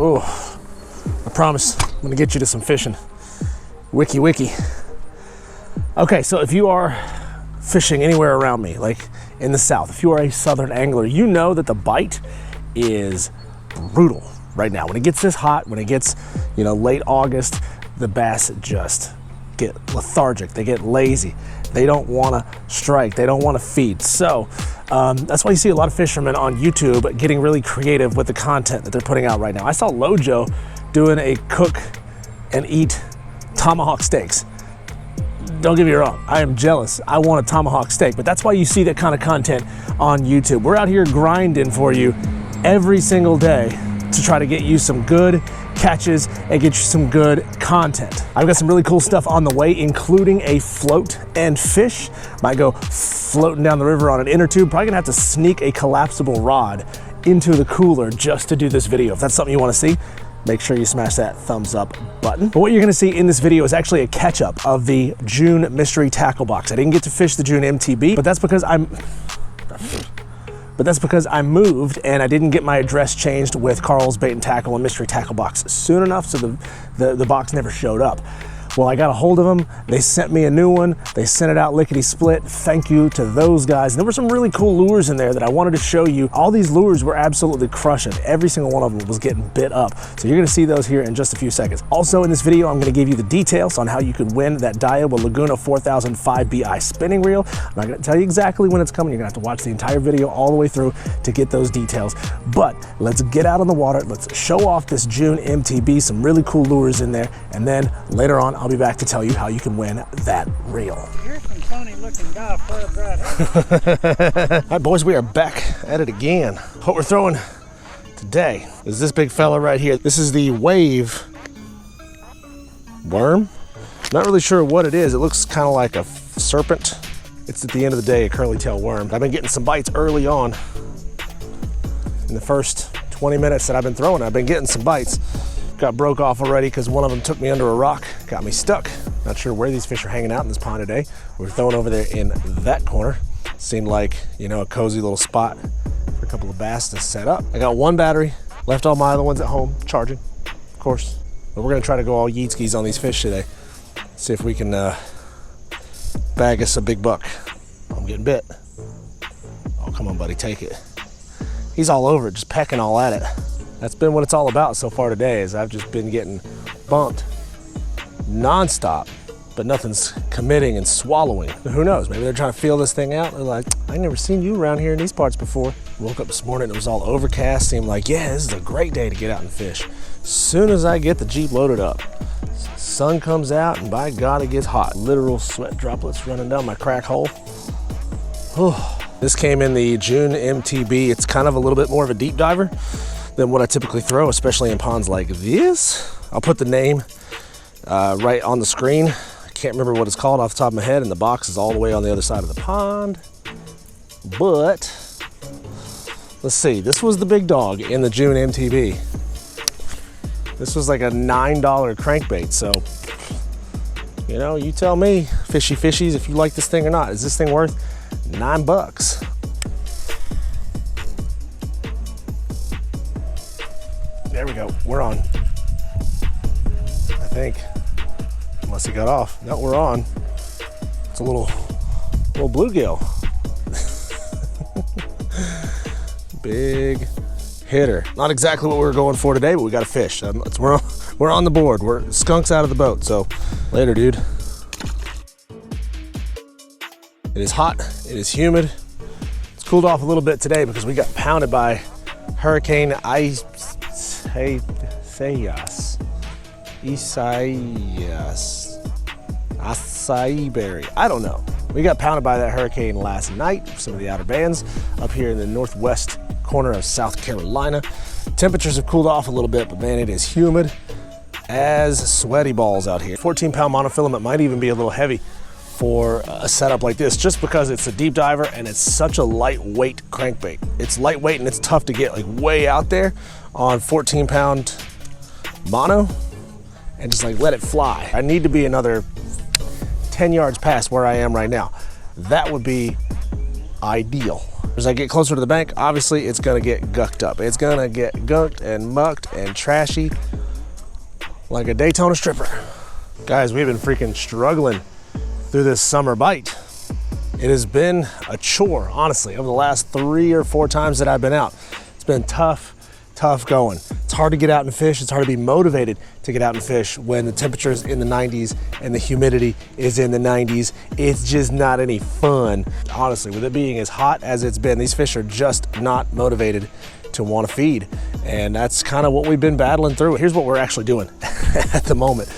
Oh, I promise I'm gonna get you to some fishing. Wiki. Okay, so if you are fishing anywhere around me, like in the South, if you are a Southern angler, you know that the bite is brutal right now. When it gets this hot, when it gets, late August, the bass just get lethargic, they get lazy. They don't wanna strike, they don't wanna feed. So that's why you see a lot of fishermen on YouTube getting really creative with the content that they're putting out right now. I saw Lojo doing a cook and eat tomahawk steaks. Don't get me wrong, I am jealous. I want a tomahawk steak, but that's why you see that kind of content on YouTube. We're out here grinding for you every single day to try to get you some good catches and get you some good content. I've got some really cool stuff on the way, including a float and fish. Might go floating down the river on an inner tube. Probably gonna have to sneak a collapsible rod into the cooler just to do this video. If that's something you wanna see, make sure you smash that thumbs up button. But what you're gonna see in this video is actually a catch up of the June mystery tackle box. I didn't get to fish the June MTB, but that's because I moved and I didn't get my address changed with Carl's Bait and Tackle and Mystery Tackle Box soon enough, so the box never showed up. Well, I got a hold of them. They sent me a new one. They sent it out lickety split. Thank you to those guys. And there were some really cool lures in there that I wanted to show you. All these lures were absolutely crushing. Every single one of them was getting bit up. So you're gonna see those here in just a few seconds. Also in this video, I'm gonna give you the details on how you could win that Daiwa Laguna 4005 BI spinning reel. I'm not gonna tell you exactly when it's coming. You're gonna have to watch the entire video all the way through to get those details. But let's get out on the water. Let's show off this June MTB, some really cool lures in there. And then later on, I'll be back to tell you how you can win that reel. Here's some funny looking guy right here. All right, boys, we are back at it again. What we're throwing today is this big fella right here. This is the Wave worm. Not really sure what it is. It looks kind of like a serpent. It's at the end of the day a curly tail worm. I've been getting some bites early on. In the first 20 minutes that I've been throwing, I've been getting some bites. Got broke off already because one of them took me under a rock, got me stuck. Not sure where these fish are hanging out in this pond today. We're throwing over there in that corner. Seemed like, a cozy little spot for a couple of bass to set up. I got one battery, left all my other ones at home, charging, of course. But we're gonna try to go all yeet skis on these fish today. See if we can bag us a big buck. I'm getting bit. Oh, come on, buddy, take it. He's all over it, just pecking all at it. That's been what it's all about so far today, is I've just been getting bumped nonstop, but nothing's committing and swallowing. Who knows, maybe they're trying to feel this thing out. They're like, I never seen you around here in these parts before. Woke up this morning, it was all overcast, seemed like, yeah, this is a great day to get out and fish. As soon as I get the Jeep loaded up, sun comes out and by God, it gets hot. Literal sweat droplets running down my crack hole. This came in the June MTB. It's kind of a little bit more of a deep diver than what I typically throw, especially in ponds like this. I'll put the name right on the screen. I can't remember what it's called off the top of my head, and the box is all the way on the other side of the pond. But let's see, this was the big dog in the June MTB. This was like a $9 crankbait, so you tell me, fishy fishies, if you like this thing or not. Is this thing worth $9? There we go, we're on. I think, unless he got off. No, we're on. It's a little bluegill. Big hitter. Not exactly what we were going for today, but we got a fish. We're on the board. We're skunks out of the boat, so later, dude. It is hot, it is humid. It's cooled off a little bit today because we got pounded by Hurricane Acai berry. I don't know. We got pounded by that hurricane last night, some of the outer bands up here in the northwest corner of South Carolina. Temperatures have cooled off a little bit, but man, it is humid as sweaty balls out here. 14-pound monofilament might even be a little heavy for a setup like this, just because it's a deep diver and it's such a lightweight crankbait. It's lightweight and it's tough to get like way out there on 14-pound mono and just like let it fly. I need to be another 10 yards past where I am right now. That would be ideal. As I get closer to the bank, obviously it's gonna get gucked up. It's gonna get gunked and mucked and trashy like a Daytona stripper. Guys, we've been freaking struggling through this summer bite. It has been a chore, honestly, over the last 3 or 4 times that I've been out. It's been tough going. It's hard to get out and fish. It's hard to be motivated to get out and fish when the temperature is in the 90s and the humidity is in the 90s. It's just not any fun. Honestly, with it being as hot as it's been, these fish are just not motivated to want to feed. And that's kind of what we've been battling through. Here's what we're actually doing at the moment.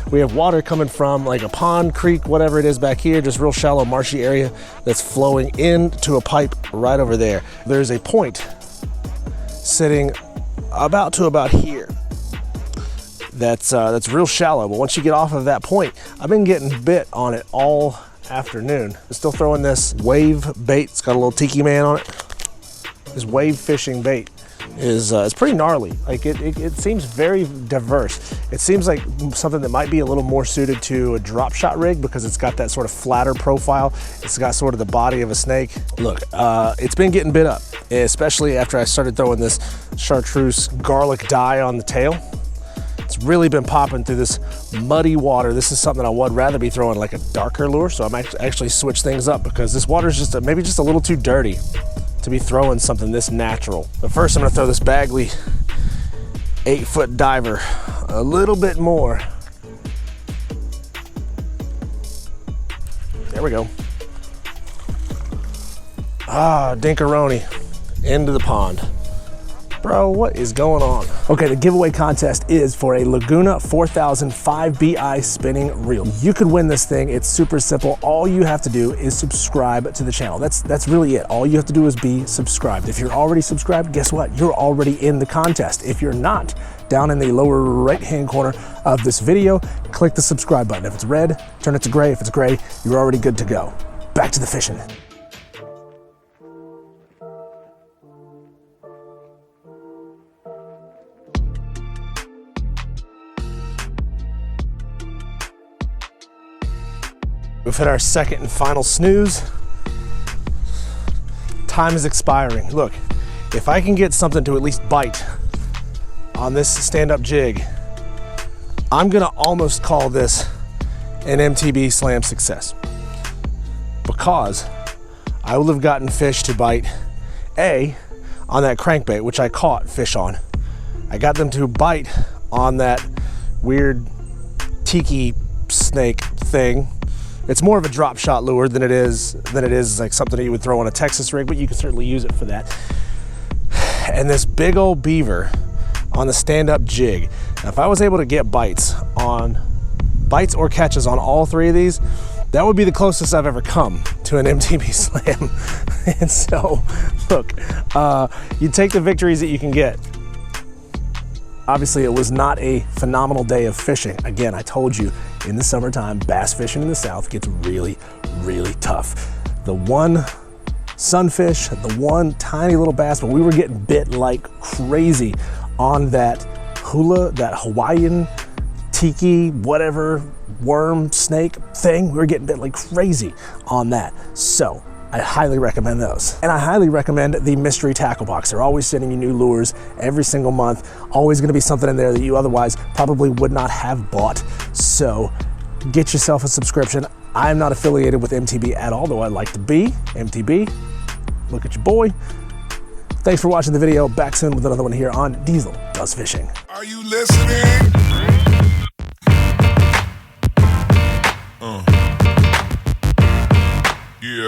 We have water coming from like a pond, creek, whatever it is back here, just real shallow marshy area that's flowing into a pipe right over there. There's a point sitting about here that's real shallow, but once you get off of that point, I've been getting bit on it all afternoon. I'm still throwing this wave bait. It's got a little tiki man on it. This wave fishing bait is it's pretty gnarly. Like it seems very diverse. It seems like something that might be a little more suited to a drop shot rig because it's got that sort of flatter profile. It's got sort of the body of a snake. Look, it's been getting bit up, especially after I started throwing this chartreuse garlic dye on the tail. It's really been popping through this muddy water. This is something I would rather be throwing like a darker lure, so I might actually switch things up because this water is just maybe just a little too dirty to be throwing something this natural. But first I'm gonna throw this Bagley 8-foot diver a little bit more. There we go. Ah, dinkaroni into the pond. Bro, what is going on? Okay, the giveaway contest is for a Laguna 4000 5BI spinning reel. You could win this thing. It's super simple. All you have to do is subscribe to the channel. That's really it. All you have to do is be subscribed. If you're already subscribed, guess what? You're already in the contest. If you're not, down in the lower right-hand corner of this video, click the subscribe button. If it's red, turn it to gray. If it's gray, you're already good to go. Back to the fishing. We've hit our second and final snooze. Time is expiring. Look, if I can get something to at least bite on this stand-up jig, I'm gonna almost call this an MTB slam success, because I will have gotten fish to bite on that crankbait, which I caught fish on. I got them to bite on that weird tiki snake thing. It's more of a drop shot lure than it is like something that you would throw on a Texas rig, but you can certainly use it for that. And this big old beaver on the stand-up jig. Now, if I was able to get bites or catches on all 3 of these, that would be the closest I've ever come to an MTB slam. And so, look, you take the victories that you can get. Obviously, it was not a phenomenal day of fishing. Again, I told you, in the summertime, bass fishing in the South gets really, really tough. The one sunfish, the one tiny little bass, but we were getting bit like crazy on that Hawaiian tiki, whatever, worm, snake thing. We were getting bit like crazy on that. So I highly recommend those. And I highly recommend the mystery tackle box. They're always sending you new lures every single month. Always gonna be something in there that you otherwise probably would not have bought. So get yourself a subscription. I'm not affiliated with MTB at all, though I'd like to be. MTB, look at your boy. Thanks for watching the video. Back soon with another one here on Diesel Does Fishing. Are you listening? Yeah.